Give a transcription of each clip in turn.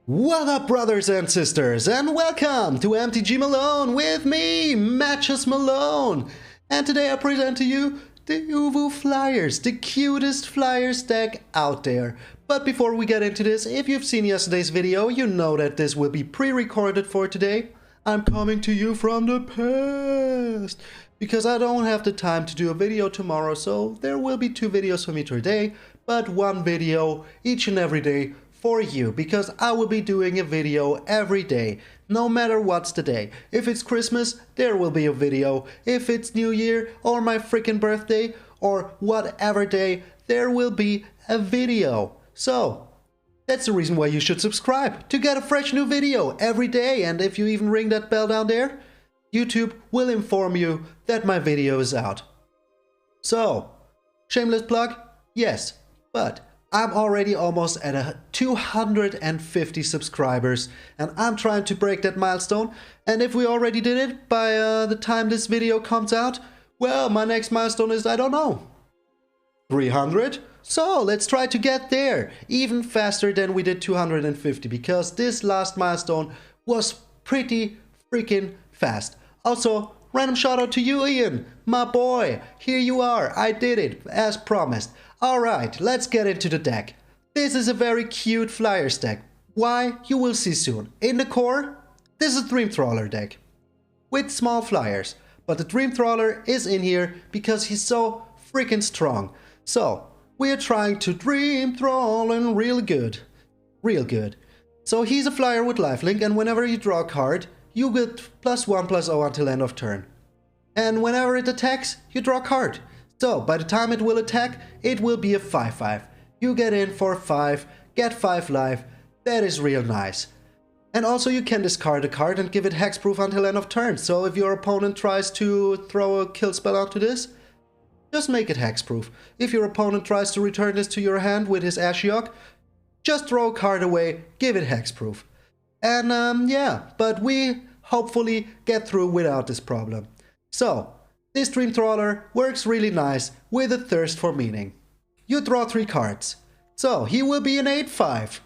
What up, brothers and sisters, and welcome to MTG Malone with me, MTG Malone. And today I present to you the UwU Flyers, the cutest Flyers deck out there. But before we get into this, if you've seen yesterday's video, you know that this will be pre-recorded for today. I'm coming to you from the past, because I don't have the time to do a video tomorrow, so there will be 2 videos for me today, but 1 video each and every day for you, because I will be doing a video every day, no matter what's the day. If it's Christmas, there will be a video. If it's New Year or my freaking birthday or whatever day, there will be a video. So that's the reason why you should subscribe, to get a fresh new video every day. And if you even ring that bell down there, YouTube will inform you that my video is out. So, shameless plug? Yes, but I'm already almost at 250 subscribers, and I'm trying to break that milestone. And if we already did it by the time this video comes out, well, my next milestone is, I don't know, 300? So let's try to get there even faster than we did 250, because this last milestone was pretty freaking fast. Also, random shout out to you, Ian, my boy. Here you are, I did it as promised. Alright, let's get into the deck. This is a very cute Flyers deck. Why? You will see soon. In the core, this is a Dream Trawler deck with small Flyers. But the Dream Trawler is in here because he's so freaking strong. So, we are trying to Dream Trawler real good. Real good. So he's a Flyer with lifelink, and whenever you draw a card, you get +1/+0 until end of turn. And whenever it attacks, you draw a card. So, by the time it will attack, it will be a 5/5. You get in for 5, get 5 life. That is real nice. And also you can discard a card and give it hexproof until end of turn. So if your opponent tries to throw a kill spell onto this, just make it hexproof. If your opponent tries to return this to your hand with his Ashiok, just throw a card away, give it hexproof. And yeah, but we hopefully get through without this problem. So, this Dream Trawler works really nice with a thirst for meaning. You draw 3 cards. So, he will be an 8/5.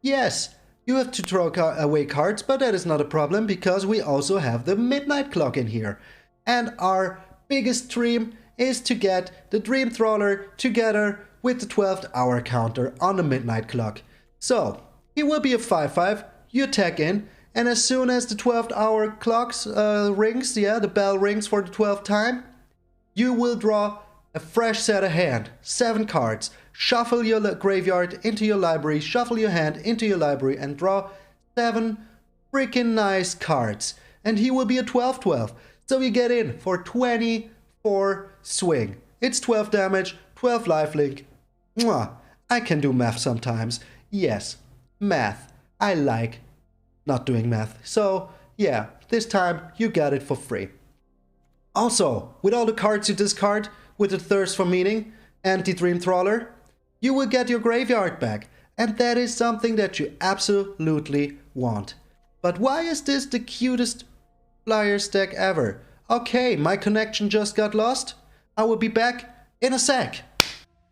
Yes, you have to throw away cards, but that is not a problem, because we also have the midnight clock in here. And our biggest dream is to get the Dream Trawler together with the 12th hour counter on the midnight clock. So, he will be a 5/5, you attack in, and as soon as the 12th hour clocks rings, yeah, the bell rings for the 12th time, you will draw a fresh set of hand, 7 cards, shuffle your graveyard into your library, shuffle your hand into your library, and draw 7 freaking nice cards. And he will be a 12/12, so you get in for 24 swing. It's 12 damage, 12 lifelink. Mwah. I can do math sometimes. Yes, math. I like not doing math. So yeah, this time you got it for free. Also, with all the cards you discard with the thirst for meaning and the Dream Trawler, you will get your graveyard back, and that is something that you absolutely want. But why is this the cutest Flyers deck ever? Okay, my connection just got lost. I will be back in a sec.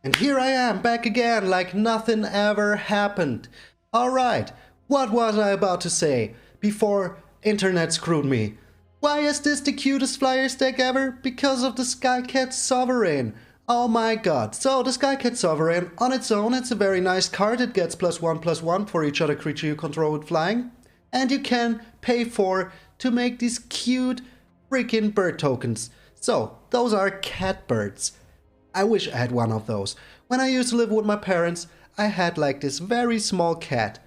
And here I am, back again, like nothing ever happened. Alright, what was I about to say before internet screwed me? Why is this the cutest Flyers deck ever? Because of the Skycat Sovereign. Oh my god. So the Skycat Sovereign, on its own, it's a very nice card. It gets +1/+1 for each other creature you control with flying. And you can pay for to make these cute freaking bird tokens. So, those are cat birds. I wish I had one of those. When I used to live with my parents, I had like this very small cat.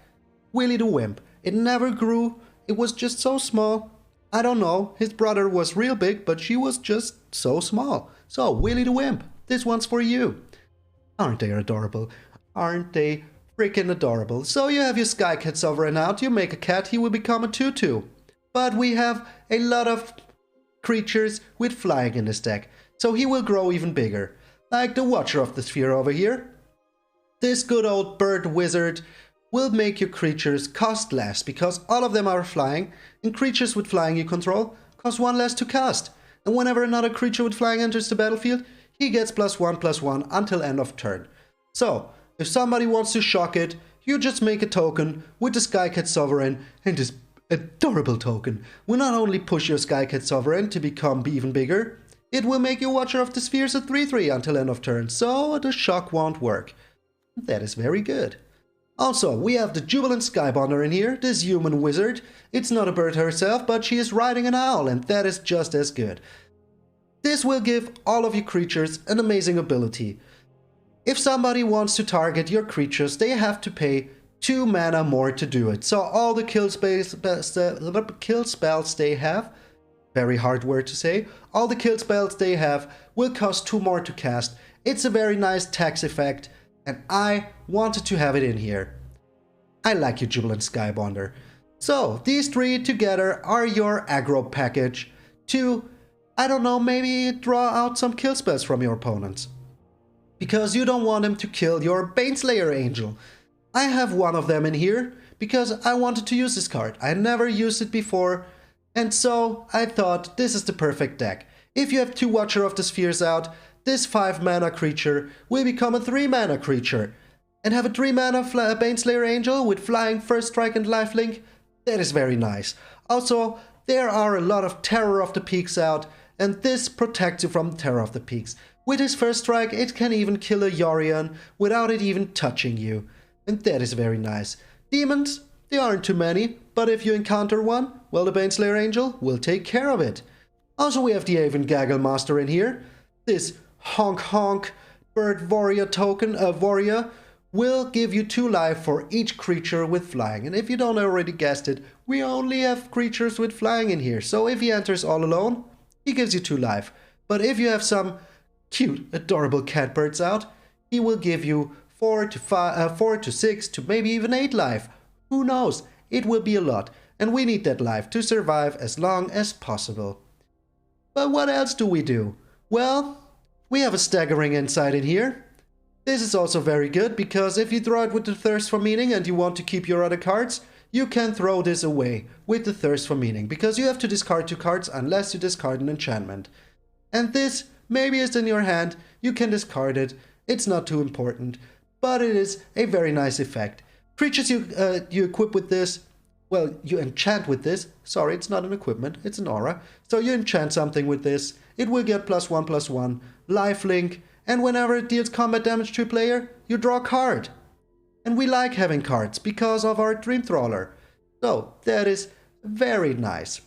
Willy the Wimp. It never grew, it was just so small. I don't know, his brother was real big, but she was just so small. So, Willy the Wimp, this one's for you. Aren't they adorable? Aren't they freaking adorable? So you have your Skycat Sovereign out, you make a cat, he will become a 2/2. But we have a lot of creatures with flying in this deck, so he will grow even bigger. Like the Watcher of the Sphere over here. This good old bird wizard will make your creatures cost less, because all of them are flying, and creatures with flying you control cost 1 less to cast. And whenever another creature with flying enters the battlefield, he gets +1/+1 until end of turn. So, if somebody wants to shock it, you just make a token with the Skycat Sovereign, and this adorable token will not only push your Skycat Sovereign to become even bigger, it will make you Watcher of the Spheres a 3/3 until end of turn, so the shock won't work. That is very good. Also, we have the Jubilant Skybonder in here, this human wizard. It's not a bird herself, but she is riding an owl, and that is just as good. This will give all of your creatures an amazing ability. If somebody wants to target your creatures, they have to pay 2 mana more to do it. So all the kill spells they have, very hard word to say, all the kill spells they have will cost 2 more to cast. It's a very nice tax effect, and I wanted to have it in here. I like you, Jubilant Skybonder. So these 3 together are your aggro package to, I don't know, maybe draw out some kill spells from your opponents. Because you don't want him to kill your Baneslayer Angel. I have one of them in here because I wanted to use this card. I never used it before, and so I thought this is the perfect deck. If you have 2 Watcher of the Spheres out, this 5 mana creature will become a 3 mana creature. And have a 3 mana Baneslayer Angel with flying, first strike and lifelink. That is very nice. Also, there are a lot of Terror of the Peaks out, and this protects you from Terror of the Peaks. With his first strike, it can even kill a Yorion without it even touching you. And that is very nice. Demons, they aren't too many, but if you encounter one, well, the Baneslayer Angel will take care of it. Also, we have the Aven Gaggle Master in here. This honk honk bird warrior token, warrior, will give you 2 life for each creature with flying. And if you don't already guessed it, we only have creatures with flying in here. So if he enters all alone, he gives you 2 life. But if you have some cute, adorable catbirds out, he will give you 4 to 6 to maybe even 8 life. Who knows? It will be a lot, and we need that life to survive as long as possible. But what else do we do? Well, we have a Staggering Insight in here. This is also very good, because if you draw it with the Thirst for Meaning and you want to keep your other cards, you can throw this away with the Thirst for Meaning, because you have to discard 2 cards unless you discard an enchantment. And this maybe it's in your hand, you can discard it, it's not too important, but it is a very nice effect. Creatures you equip with this, well, you enchant with this, sorry, it's not an equipment, it's an aura, so you enchant something with this, it will get +1/+1, lifelink, and whenever it deals combat damage to a player, you draw a card. And we like having cards because of our Dream Trawler, so that is very nice.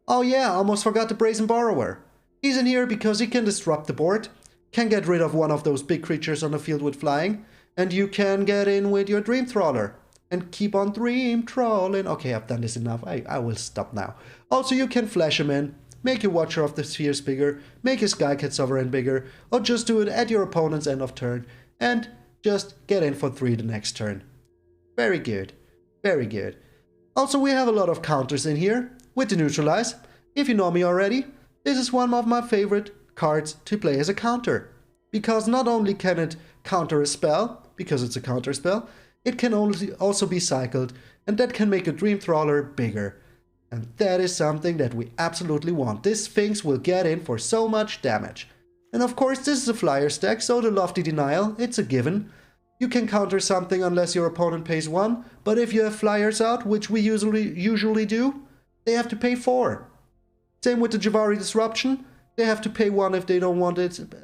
Oh yeah, almost forgot the Brazen Borrower. He's in here because he can disrupt the board, can get rid of one of those big creatures on the field with flying, and you can get in with your Dream Trawler and keep on Dream Trawling. Okay, I've done this enough, I will stop now. Also, you can flash him in, make your Watcher of the Spheres bigger, make your Skycat Sovereign bigger, or just do it at your opponent's end of turn, and just get in for 3 the next turn. Very good, very good. Also, we have a lot of counters in here with the Neutralize. If you know me already, this is one of my favorite cards to play as a counter, because not only can it counter a spell, because it's a counter spell, it can also be cycled, and that can make a Dream Trawler bigger. And that is something that we absolutely want. This Sphinx will get in for so much damage. And of course, this is a Flyers deck, so the Lofty Denial, it's a given. You can counter something unless your opponent pays 1, but if you have Flyers out, which we usually do, they have to pay 4. Same with the Jwari Disruption, they have to pay 1 if they don't want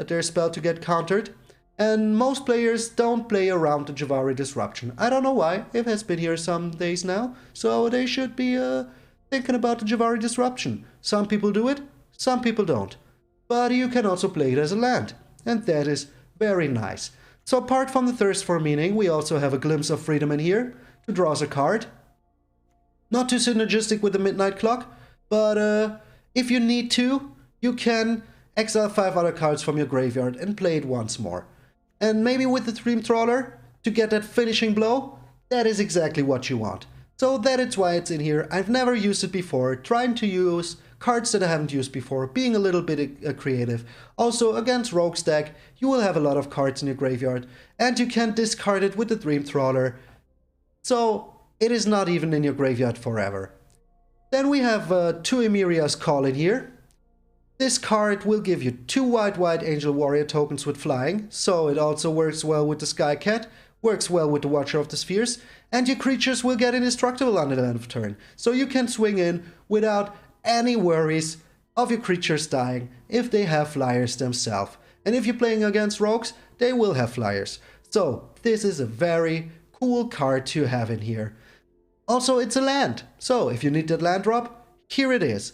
their spell to get countered. And most players don't play around the Jwari Disruption. I don't know why, it has been here some days now, so they should be thinking about the Jwari Disruption. Some people do it, some people don't. But you can also play it as a land, and that is very nice. So apart from the Thirst for Meaning, we also have a Glimpse of Freedom in here to draw us a card. Not too synergistic with the Midnight Clock, but if you need to, you can exile 5 other cards from your graveyard and play it once more. And maybe with the Dream Trawler, to get that finishing blow, that is exactly what you want. So that is why it's in here. I've never used it before, trying to use cards that I haven't used before, being a little bit creative. Also, against Rogue's deck, you will have a lot of cards in your graveyard, and you can discard it with the Dream Trawler. So it is not even in your graveyard forever. Then we have 2 Emiria's Call in here. This card will give you 2 white Angel Warrior tokens with flying, so it also works well with the Skycat, Works well with the Watcher of the Spheres, and your creatures will get indestructible on the end of turn. So you can swing in without any worries of your creatures dying if they have flyers themselves. And if you're playing against rogues, they will have flyers. So this is a very cool card to have in here. Also, it's a land. So if you need that land drop, here it is.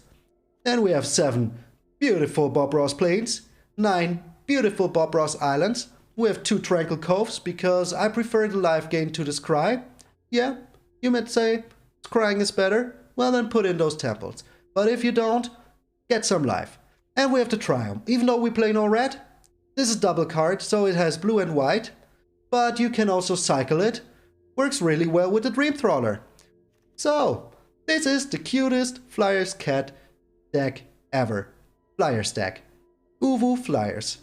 Then we have 7 beautiful Bob Ross Plains, 9 beautiful Bob Ross Islands. We have 2 Tranquil Coves because I prefer the life gain to the scry. Yeah, you might say scrying is better. Well, then put in those temples. But if you don't, get some life. And we have the Triumph. Even though we play no red, this is double card, so it has blue and white. But you can also cycle it. Works really well with the Dream Trawler. So, this is the cutest Flyers cat deck ever. Flyers deck. UwU Flyers.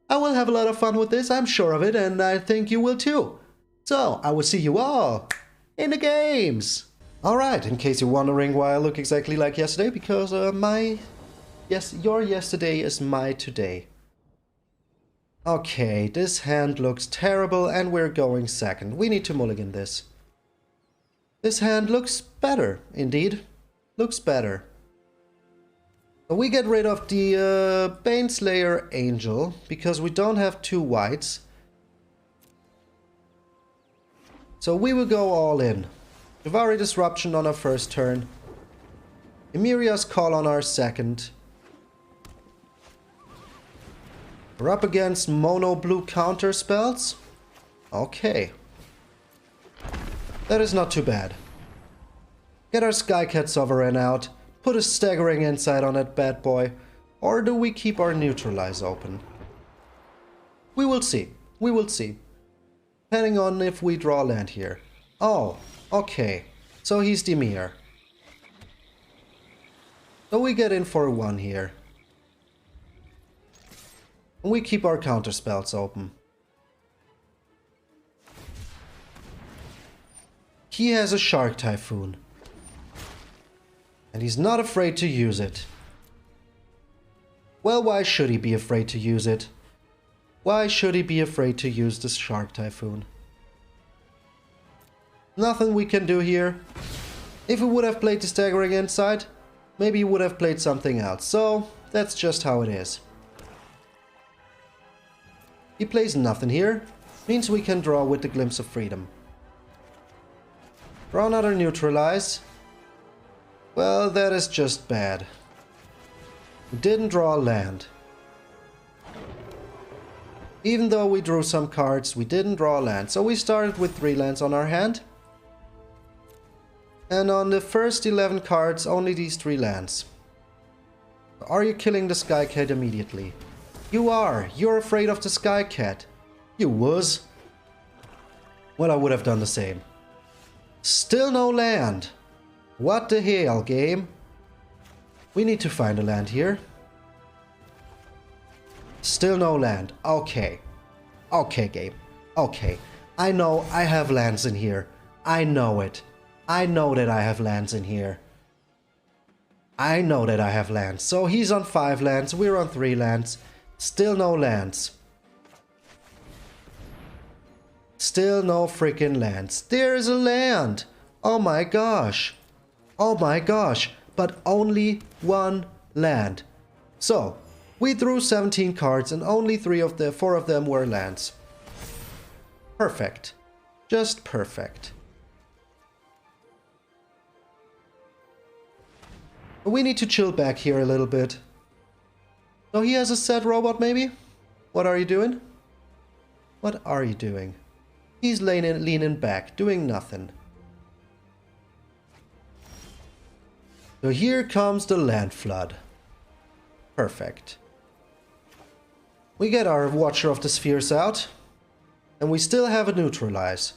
I will have a lot of fun with this, I'm sure of it, and I think you will too. So, I will see you all in the games. Alright, in case you're wondering why I look exactly like yesterday, because your yesterday is my today. Okay, this hand looks terrible and we're going second. We need to mulligan this. This hand looks better, indeed. Looks better. We get rid of the Baneslayer Angel, because we don't have 2 whites. So we will go all in. Devari Disruption on our first turn. Emiria's Call on our second. We're up against mono blue counter spells. Okay. That is not too bad. Get our Skycat Sovereign out. Put a Staggering Insight on that bad boy. Or do we keep our Neutralize open? We will see. We will see. Depending on if we draw land here. Oh, okay. So he's Dimir. So we get in for 1 here. And we keep our counter spells open. He has a Shark Typhoon. And he's not afraid to use it. Well, why should he be afraid to use it? Why should he be afraid to use this Shark Typhoon? Nothing we can do here. If he would have played the Staggering Insight, maybe he would have played something else. So, that's just how it is. He plays nothing here. Means we can draw with the Glimpse of Freedom. Draw another Neutralize. Well, that is just bad. We didn't draw land. Even though we drew some cards, we didn't draw land. So we started with 3 lands on our hand. And on the first 11 cards, only these 3 lands. Are you killing the Skycat immediately? You are. You're afraid of the Skycat. You was. Well, I would have done the same. Still no land. What the hell, game? We need to find a land here. Still no land. Okay. Okay, game. Okay. I know I have lands in here. I know it. I know that I have lands in here. I know that I have lands. So he's on 5 lands. We're on 3 lands. Still no lands. Still no freaking lands. There's a land. Oh my gosh. Oh my gosh. But only 1 land. So, we drew 17 cards and only 4 of them were lands. Perfect. Just perfect. We need to chill back here a little bit. So he has a sad robot maybe? What are you doing? What are you doing? He's leaning back, doing nothing. So here comes the land flood. Perfect. We get our Watcher of the Spheres out. And we still have a Neutralize.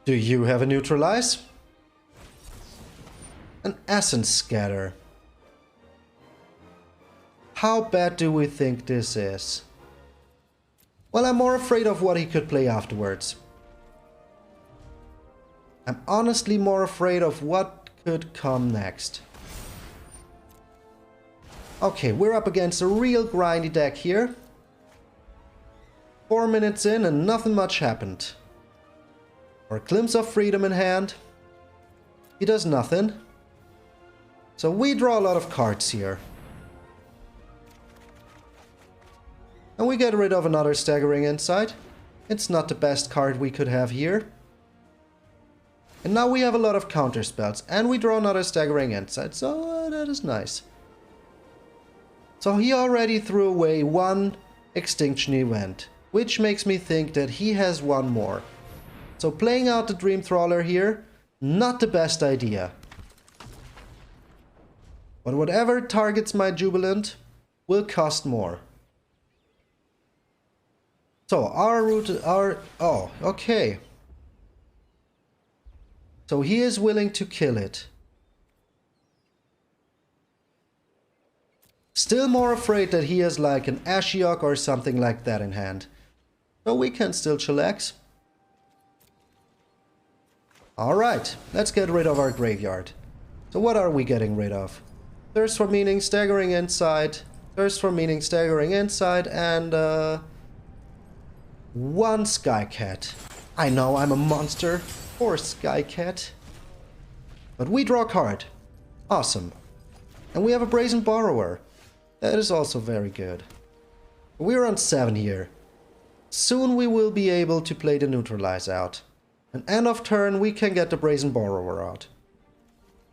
Do you have a Neutralize? An Essence Scatter. How bad do we think this is? Well, I'm more afraid of what he could play afterwards. I'm honestly more afraid of what could come next. Okay, we're up against a real grindy deck here. 4 minutes in and nothing much happened. Our glimpse of freedom in hand. He does nothing. So we draw a lot of cards here. And we get rid of another Staggering Insight. It's not the best card we could have here. And now we have a lot of counter spells. And we draw another Staggering Insight. So that is nice. So he already threw away one Extinction Event. Which makes me think that he has one more. So playing out the Dream Trawler here, not the best idea. But whatever targets my Jubilant will cost more. So oh, okay. So he is willing to kill it. Still more afraid that he has like an Ashiok or something like that in hand. So we can still chillax. Alright, let's get rid of our graveyard. So what are we getting rid of? Thirst for Meaning, Staggering Insight, Thirst for Meaning, Staggering Insight, and one Skycat. I know I'm a monster. Poor Skycat. But we draw a card. Awesome. And we have a Brazen Borrower. That is also very good. We're on 7 here. Soon we will be able to play the Neutralize out. And end of turn we can get the Brazen Borrower out.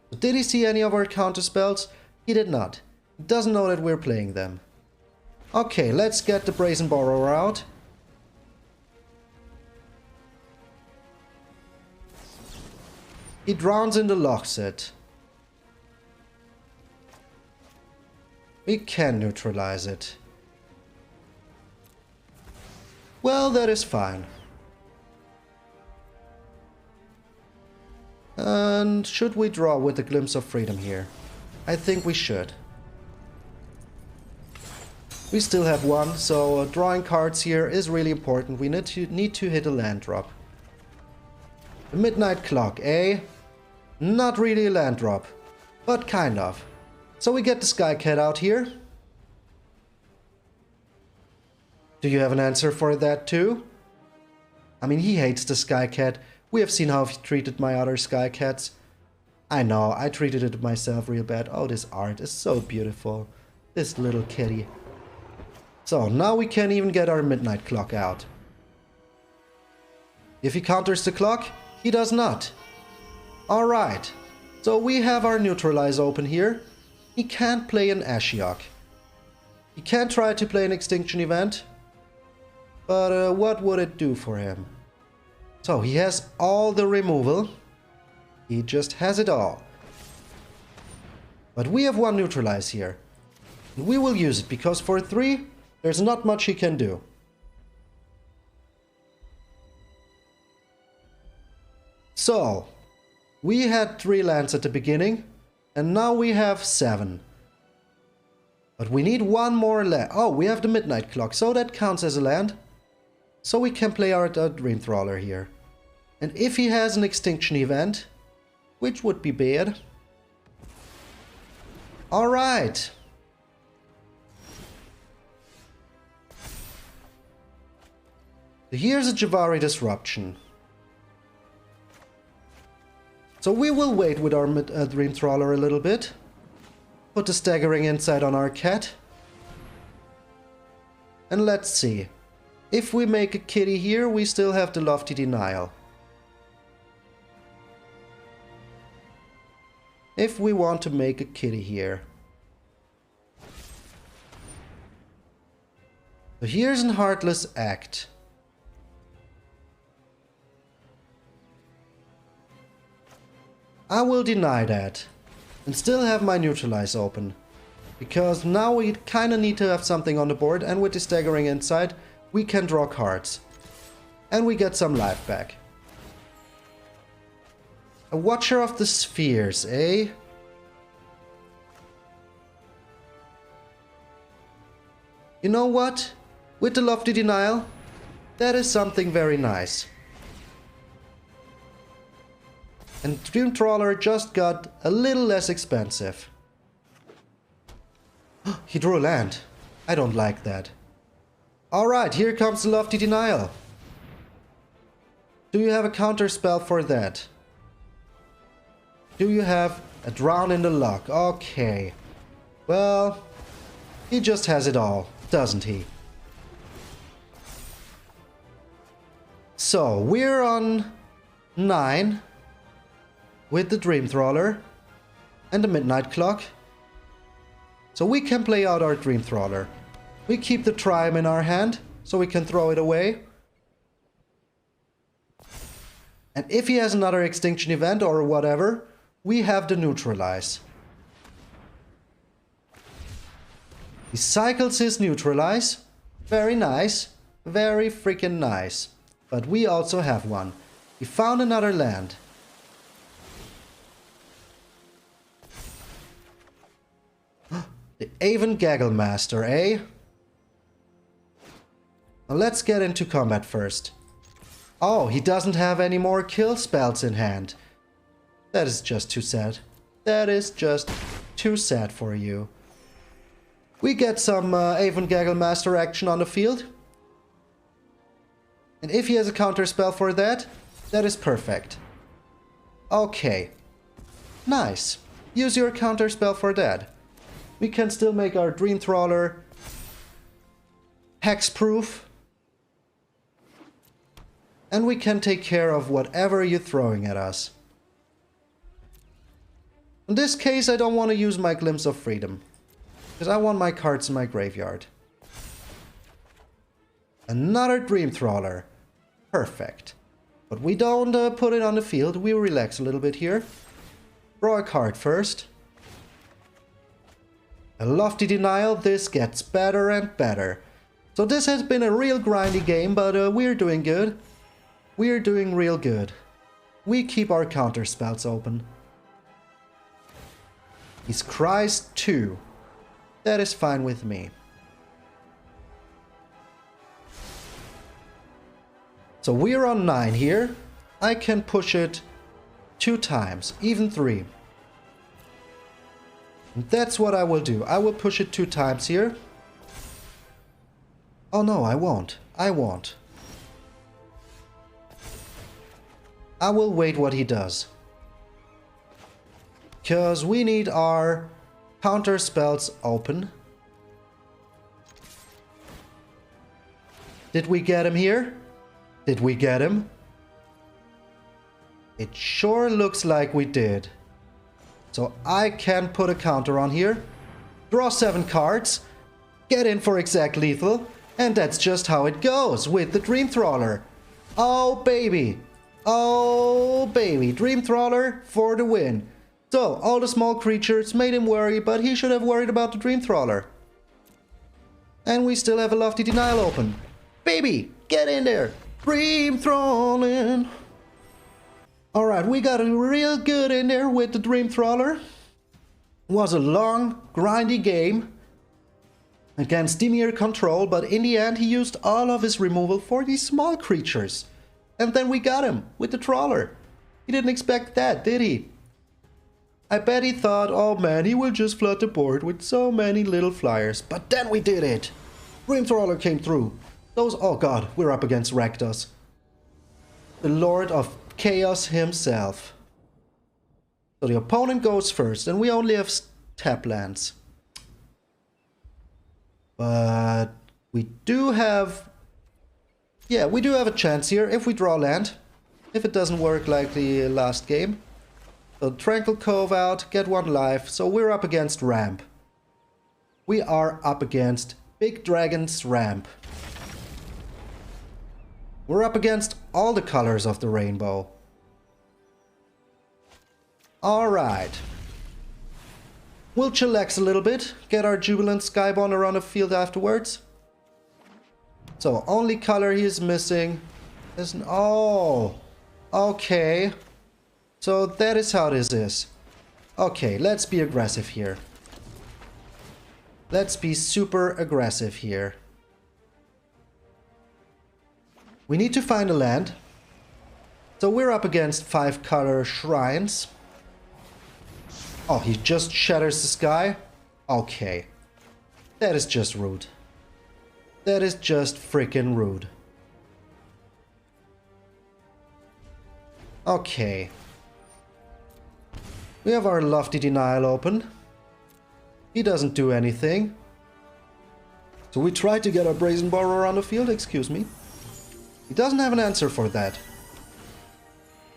But did he see any of our counter spells? He did not. He doesn't know that we're playing them. Okay, let's get the Brazen Borrower out. He drowns in the Lochset. We can neutralize it. Well, that is fine. And should we draw with a Glimpse of Freedom here? I think we should. We still have one, so drawing cards here is really important. We need to hit a land drop. The Midnight Clock, eh? Not really a land drop, but kind of. So we get the Skycat out here. Do you have an answer for that too? I mean, he hates the Skycat. We have seen how he treated my other Skycats. I know, I treated it myself real bad. Oh, this art is so beautiful. This little kitty. So, now we can even get our Midnight Clock out. If he counters the clock, he does not. Alright, so we have our Neutralize open here. He can't play an Ashiok. He can't try to play an Extinction Event. But what would it do for him? So he has all the removal. He just has it all. But we have one Neutralize here. And we will use it because for 3, there's not much he can do. So, we had 3 lands at the beginning. And now we have 7. But we need one more land. Oh, we have the Midnight Clock, so that counts as a land. So we can play our Dream Trawler here. And if he has an Extinction Event, which would be bad. Alright. Here's a Javari Disruption. So we will wait with our Dream Trawler a little bit. Put the Staggering Insight on our cat. And let's see. If we make a kitty here, we still have the Lofty Denial. If we want to make a kitty here. So here's an Heartless Act. I will deny that. And still have my Neutralize open. Because now we kinda need to have something on the board, and with the Staggering Insight, we can draw cards. And we get some life back. A Watcher of the Spheres, eh? You know what? With the Lofty Denial, that is something very nice. And Dream Trawler just got a little less expensive. He drew a land. I don't like that. Alright, here comes the Lofty Denial. Do you have a counter spell for that? Do you have a Drown in the Lock? Okay. Well, he just has it all, doesn't he? So, we're on 9 with the Dream Trawler and the Midnight Clock. So we can play out our Dream Trawler. We keep the Triumph in our hand, so we can throw it away. And if he has another Extinction event or whatever, we have the Neutralize. He cycles his Neutralize. Very nice. Very freaking nice. But we also have one. He found another land. The MtgA Master, eh? Now let's get into combat first. Oh, he doesn't have any more kill spells in hand. That is just too sad. That is just too sad for you. We get some MtgA Master action on the field. And if he has a counter spell for that, that is perfect. Okay. Nice. Use your counter spell for that. We can still make our Dream Trawler hex-proof. And we can take care of whatever you're throwing at us. In this case, I don't want to use my Glimpse of Freedom, because I want my cards in my graveyard. Another Dream Trawler. Perfect. But we don't put it on the field. We relax a little bit here. Draw a card first. A Lofty Denial. This gets better and better. So this has been a real grindy game, but we're doing good. We're doing real good. We keep our counter spells open. He's Christ 2. That is fine with me. So we're on 9 here. I can push it 2 times, even 3. And that's what I will do. I will push it 2 times here. Oh no, I won't. I won't. I will wait what he does. Because we need our counter spells open. Did we get him here? Did we get him? It sure looks like we did. So I can put a counter on here. Draw 7 cards. Get in for exact lethal. And that's just how it goes with the Dream Trawler. Oh baby. Oh baby. Dream Trawler for the win. So all the small creatures made him worry, but he should have worried about the Dream Trawler. And we still have a Lofty Denial open. Baby, get in there. Dream Trawling. Alright, we got a real good in there with the Dream Trawler. Was a long, grindy game against Dimir Control, but in the end he used all of his removal for these small creatures. And then we got him with the Trawler. He didn't expect that, did he? I bet he thought, oh man, he will just flood the board with so many little flyers. But then we did it. Dream Trawler came through. Those, oh god, we're up against Rakdos. The Lord of Chaos himself. So the opponent goes first, and we only have tap lands. But we do have... yeah, we do have a chance here if we draw land. If it doesn't work like the last game. So Tranquil Cove out, get 1 life. So we're up against Ramp. We are up against Big Dragon's Ramp. We're up against all the colors of the rainbow. Alright. We'll chillax a little bit, get our Jubilant Skyborn around the field afterwards. So, only color he is missing is an... oh! Okay. So, that is how this is. Okay, let's be aggressive here. Let's be super aggressive here. We need to find a land. So we're up against 5 color shrines. Oh, he just shatters the sky? Okay. That is just rude. That is just freaking rude. Okay. We have our Lofty Denial open. He doesn't do anything. So we try to get our Brazen Borrower on the field, excuse me. He doesn't have an answer for that.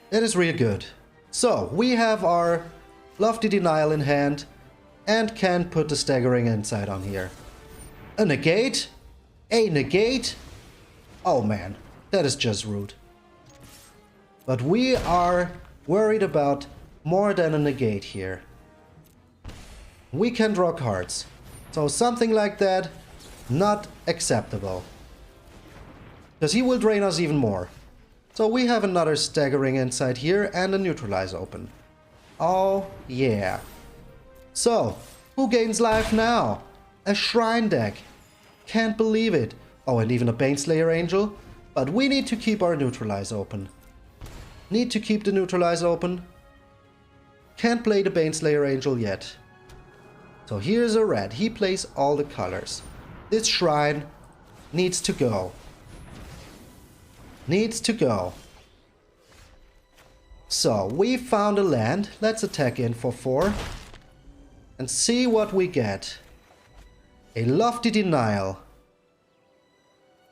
That is real good. So, we have our Lofty Denial in hand and can put the Staggering Insight on here. A negate? A negate? Oh man, that is just rude. But we are worried about more than a negate here. We can draw cards. So something like that, not acceptable. Because he will drain us even more. So we have another Staggering Insight here and a Neutralize open. Oh yeah. So, who gains life now? A Shrine deck. Can't believe it. Oh, and even a Baneslayer Angel. But we need to keep our Neutralize open. Need to keep the Neutralize open. Can't play the Baneslayer Angel yet. So here's a red. He plays all the colors. This Shrine needs to go. Needs to go. So, we found a land. Let's attack in for 4. And see what we get. A Lofty Denial.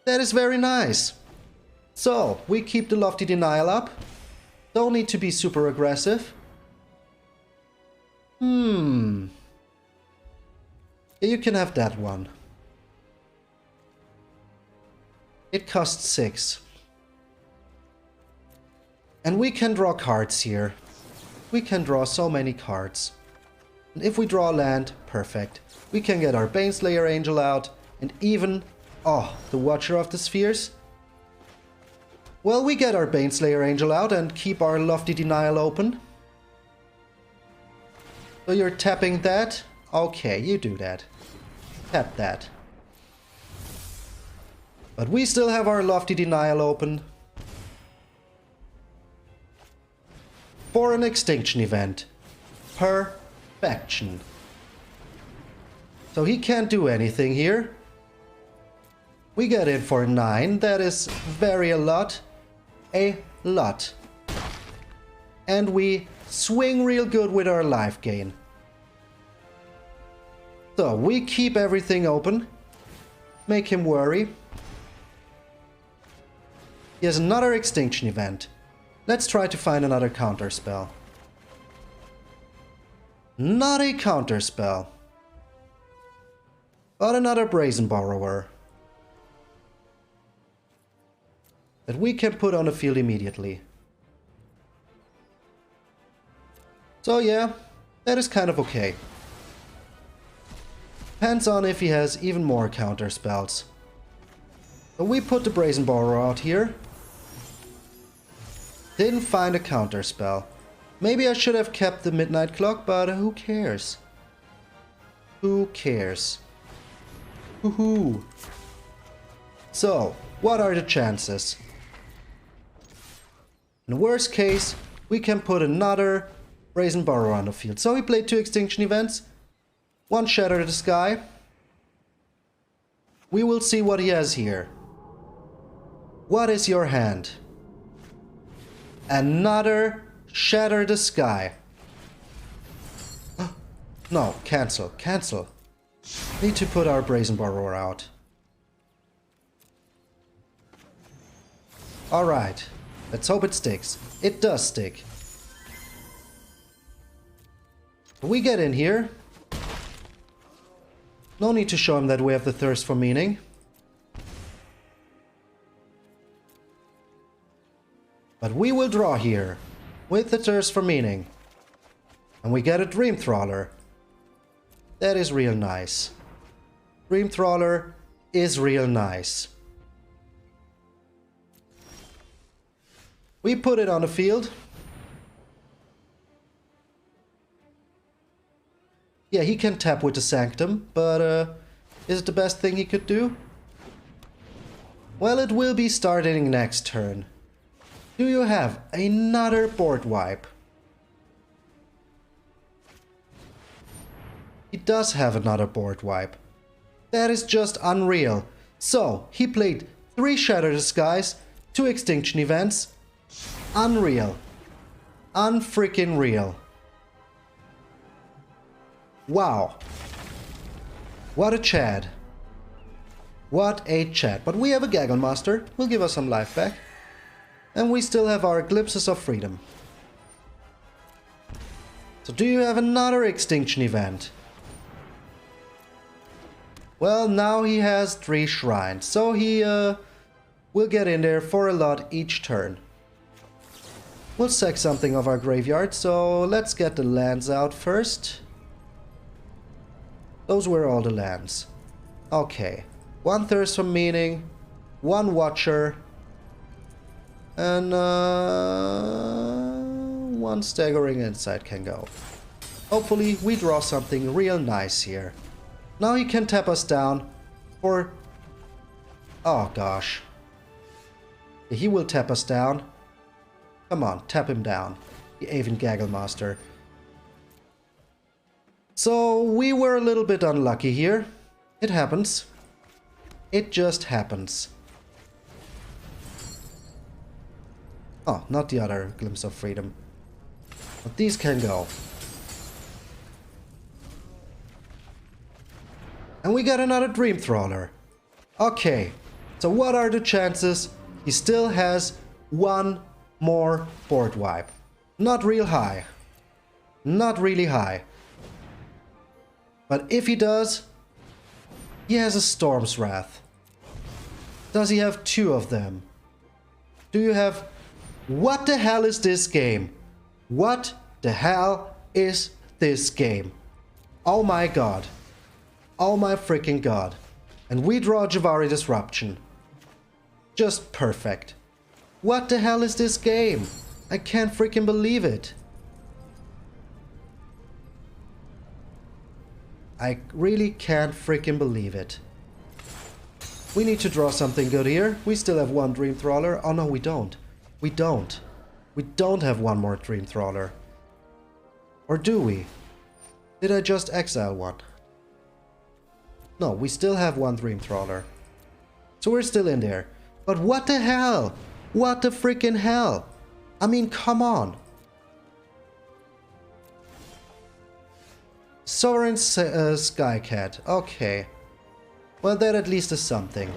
That is very nice. So, we keep the Lofty Denial up. Don't need to be super aggressive. Yeah, you can have that one. It costs 6. And we can draw cards here. We can draw so many cards. And if we draw land, perfect. We can get our Baneslayer Angel out. And even, oh, the Watcher of the Spheres. Well, we get our Baneslayer Angel out and keep our Lofty Denial open. So you're tapping that? Okay, you do that. Tap that. But we still have our Lofty Denial open. For an extinction event. Perfection. So he can't do anything here. We get in for 9. That is very a lot. A lot. And we swing real good with our life gain. So we keep everything open. Make him worry. He has another extinction event. Let's try to find another counter spell. Not a counter spell. But another Brazen Borrower. That we can put on the field immediately. So yeah, that is kind of okay. Depends on if he has even more counter spells. So we put the Brazen Borrower out here. Didn't find a counter spell. Maybe I should have kept the Midnight Clock, but who cares? Who cares? Woohoo! So, what are the chances? In the worst case, we can put another Brazen Borrower on the field. So he played 2 extinction events. 1 Shatter the Sky. We will see what he has here. What is your hand? Another Shatter the Sky. No, cancel, cancel. Need to put our Brazen Borrower out. Alright, let's hope it sticks. It does stick. We get in here. No need to show him that we have the Thirst for Meaning. But we will draw here, with the Thirst for Meaning. And we get a Dream Trawler. That is real nice. Dream Trawler is real nice. We put it on the field. Yeah, he can tap with the Sanctum, but is it the best thing he could do? Well, it will be starting next turn. Do you have another board wipe? He does have another board wipe. That is just unreal. So, he played 3 Shatter the Skies, 2 Extinction Events. Unreal. Unfreaking real. Wow. What a Chad. What a Chad. But we have a Gaggle Master. Will give us some life back. And we still have our Glimpses of Freedom. So do you have another Extinction Event? Well, now he has 3 Shrines. So he will get in there for a lot each turn. We'll sack something of our graveyard. So let's get the lands out first. Those were all the lands. Okay. 1 Thirst for Meaning, 1 Watcher, and 1 Staggering Insight can go. Hopefully we draw something real nice here. Now he can tap us down for... Oh gosh. He will tap us down. Come on, tap him down. The Aven Gaggle Master. So we were a little bit unlucky here. It happens. It just happens. Oh, not the other Glimpse of Freedom. But these can go. And we got another Dream Trawler. Okay, so what are the chances he still has 1 more board wipe? Not real high. Not really high. But if he does, he has a Storm's Wrath. Does he have 2 of them? Do you have... What the hell is this game? What the hell is this game? Oh my god. Oh my freaking god. And we draw Javari Disruption. Just perfect. What the hell is this game? I can't freaking believe it. I really can't freaking believe it. We need to draw something good here. We still have 1 Dream Trawler. Oh no, we don't. We don't. We don't have 1 more Dream Trawler. Or do we? Did I just exile 1? No, we still have 1 Dream Trawler. So we're still in there. But what the hell? What the freaking hell? I mean, come on. Sovereign Skycat. Okay. Well, that at least is something.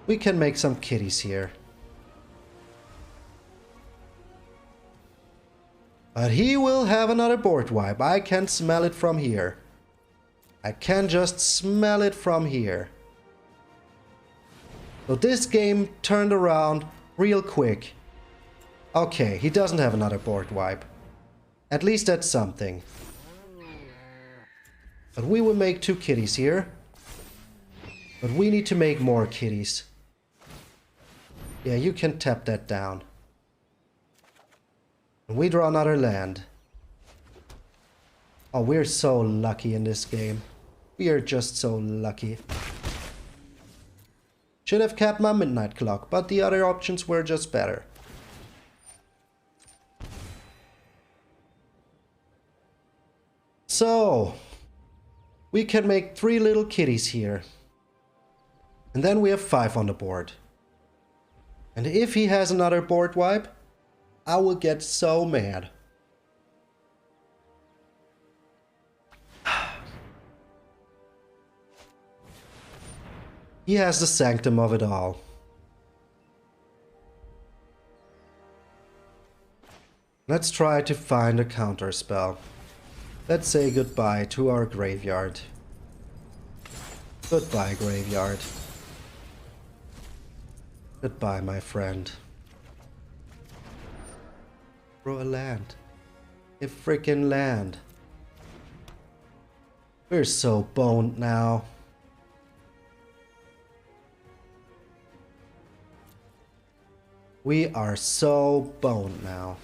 We can make some kitties here. But he will have another board wipe. I can smell it from here. I can just smell it from here. So this game turned around real quick. Okay, he doesn't have another board wipe. At least that's something. But we will make 2 kitties here. But we need to make more kitties. Yeah, you can tap that down. And we draw another land. Oh, we're so lucky in this game. We are just so lucky. Should have kept my midnight clock, but the other options were just better. So, we can make 3 little kitties here. And then we have 5 on the board. And if he has another board wipe, I will get so mad. He has the sanctum of it all. Let's try to find a counter spell. Let's say goodbye to our graveyard. Goodbye, graveyard. Goodbye, my friend. Throw a land. A freaking land. We're so boned now. We are so boned now.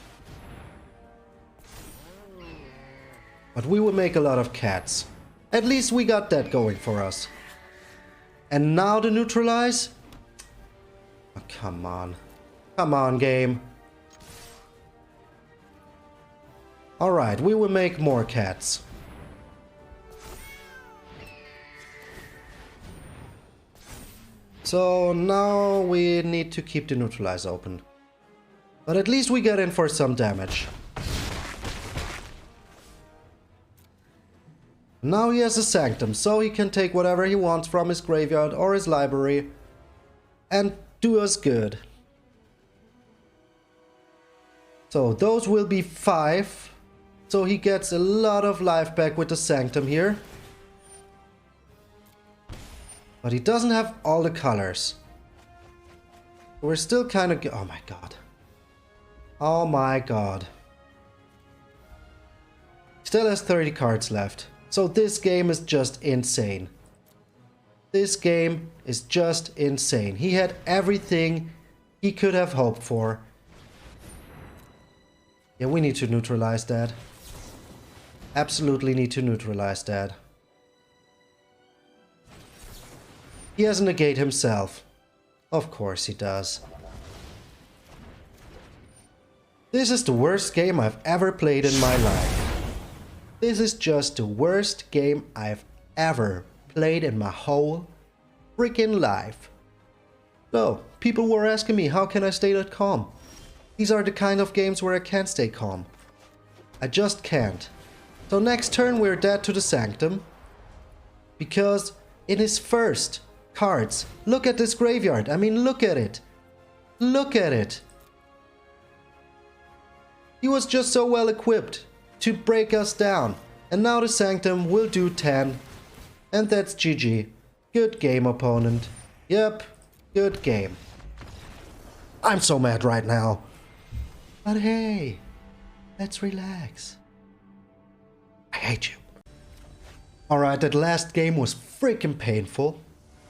But we will make a lot of cats. At least we got that going for us. And now the neutralize? Oh, come on. Come on, game. Alright, we will make more cats. So now we need to keep the neutralize open. But at least we get in for some damage. Now he has a Sanctum, so he can take whatever he wants from his graveyard or his library and do us good. So those will be 5. So he gets a lot of life back with the Sanctum here. But he doesn't have all the colors. We're still kind of... Oh my god. Oh my god. Still has 30 cards left. So this game is just insane. This game is just insane. He had everything he could have hoped for. Yeah, we need to neutralize that. Absolutely need to neutralize that. He has a negate himself. Of course he does. This is the worst game I've ever played in my life. This is just the worst game I've ever played in my whole freaking life. So, people were asking me, how can I stay that calm? These are the kind of games where I can't stay calm. I just can't. So next turn we're dead to the Sanctum. Because in his first cards, look at this graveyard. I mean, look at it. Look at it. He was just so well equipped to break us down. And now the Sanctum will do 10. And that's GG. Good game, opponent. Yep, good game. I'm so mad right now. But hey, let's relax. I hate you. Alright, that last game was freaking painful.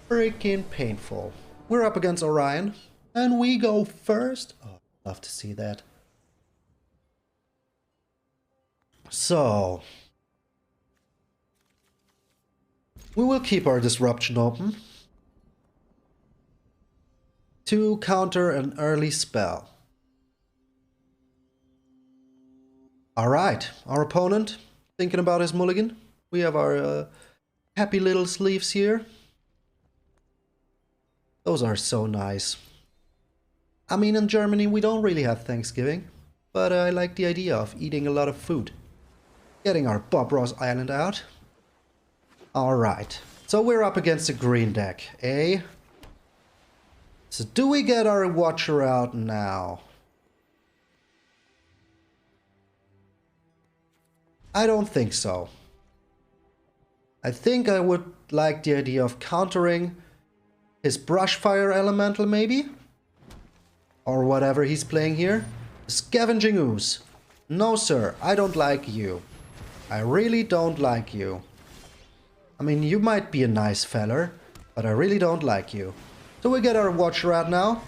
Freaking painful. We're up against Orion. And we go first. Oh, I'd love to see that. So, we will keep our disruption open to counter an early spell. Alright, our opponent thinking about his mulligan. We have our happy little sleeves here. Those are so nice. I mean, in Germany we don't really have Thanksgiving, but I like the idea of eating a lot of food. Getting our Bob Ross Island out. Alright, so we're up against a green deck, eh? So do we get our Watcher out now? I don't think so. I think I would like the idea of countering his Brushfire Elemental maybe? Or whatever he's playing here. Scavenging Ooze. No sir, I don't like you. I really don't like you. I mean, you might be a nice feller, but I really don't like you. So we get our Watcher out now.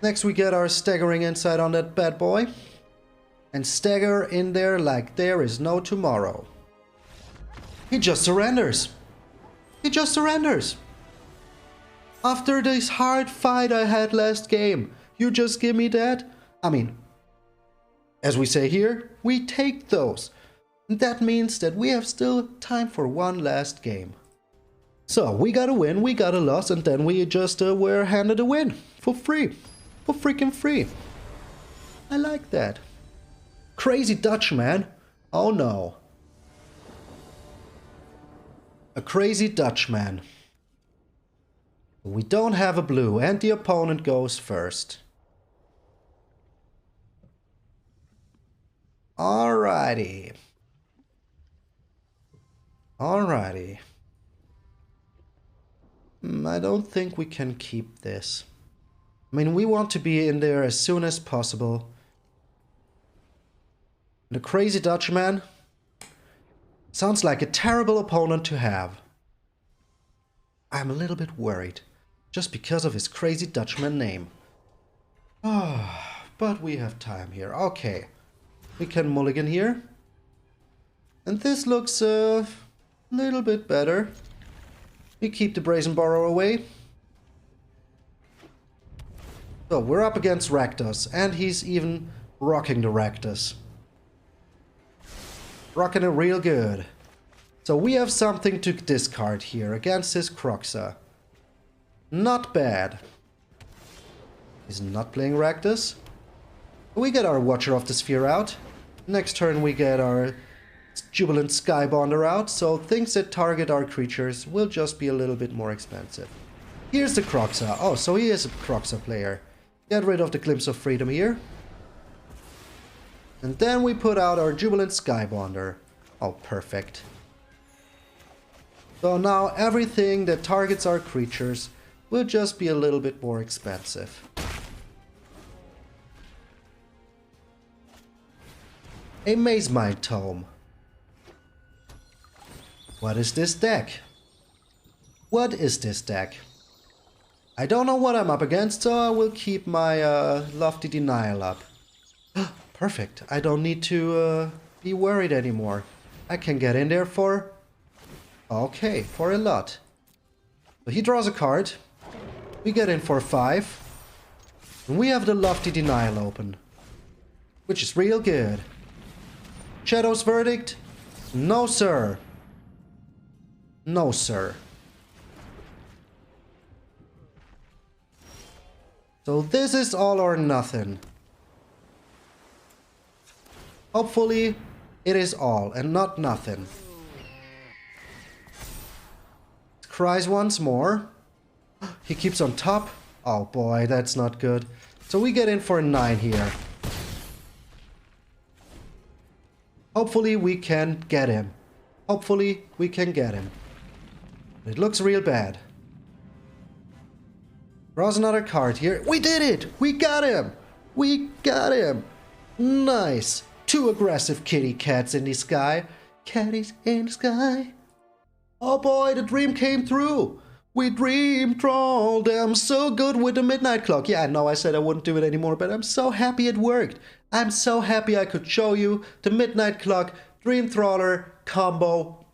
Next we get our Staggering Insight on that bad boy. And stagger in there like there is no tomorrow. He just surrenders. He just surrenders. After this hard fight I had last game, you just give me that? I mean, as we say here, we take those. And that means that we have still time for one last game. So, we got a win, we got a loss, and then we just were handed a win. For free. For freaking free. I like that. Crazy Dutchman. Oh no. A crazy Dutchman. We don't have a blue, and the opponent goes first. Alrighty. Alrighty. I don't think we can keep this. I mean, we want to be in there as soon as possible. The Crazy Dutchman sounds like a terrible opponent to have. I'm a little bit worried, just because of his Crazy Dutchman name. But we have time here. Okay, we can mulligan here. And this looks a little bit better. We keep the Brazen Borrow away. So we're up against Rakdos, and he's even rocking the Rakdos. Rocking it real good. So we have something to discard here against his Croxa. Not bad. He's not playing Rakdos. We get our Watcher of the Sphere out. Next turn we get our Jubilant Skybonder out, so things that target our creatures will just be a little bit more expensive. Here's the Kroxa. Oh, so he is a Kroxa player. Get rid of the Glimpse of Freedom here. And then we put out our Jubilant Skybonder. Oh, perfect. So now everything that targets our creatures will just be a little bit more expensive. A Maze Mind Tome. What is this deck? What is this deck? I don't know what I'm up against, so I will keep my Lofty Denial up. Perfect. I don't need to be worried anymore. I can get in there for... Okay, for a lot. So he draws a card. We get in for 5. And we have the Lofty Denial open. Which is real good. Shadow's Verdict? No, sir. No, sir. So this is all or nothing. Hopefully, it is all and not nothing. Cries once more. He keeps on top. Oh boy, that's not good. So we get in for a 9 here. Hopefully we can get him. Hopefully we can get him. It looks real bad. Draws another card here. We did it! We got him! We got him! Nice! 2 aggressive kitty cats in the sky. Catties in the sky. Oh boy, the dream came through! We dream trolled them so good with the midnight clock. Yeah, I know I said I wouldn't do it anymore, but I'm so happy it worked. I'm so happy I could show you the midnight clock Dream Trawler combo.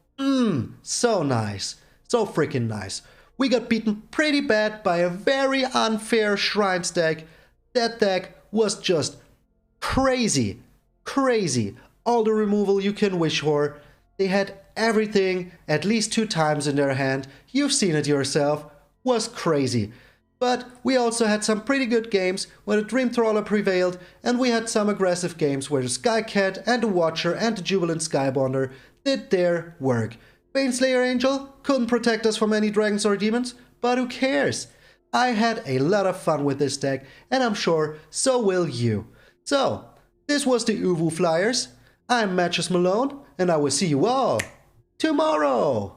So nice. So freaking nice. We got beaten pretty bad by a very unfair Shrines deck. That deck was just crazy. Crazy. All the removal you can wish for. They had everything at least 2 times in their hand. You've seen it yourself. Was crazy. But we also had some pretty good games where the Dream Trawler prevailed, and we had some aggressive games where the Skycat and the Watcher and the Jubilant Skybonder did their work. Baneslayer Angel couldn't protect us from any dragons or demons, but who cares? I had a lot of fun with this deck, and I'm sure so will you. So, this was the UwU Flyers. I'm MTgA Malone, and I will see you all tomorrow!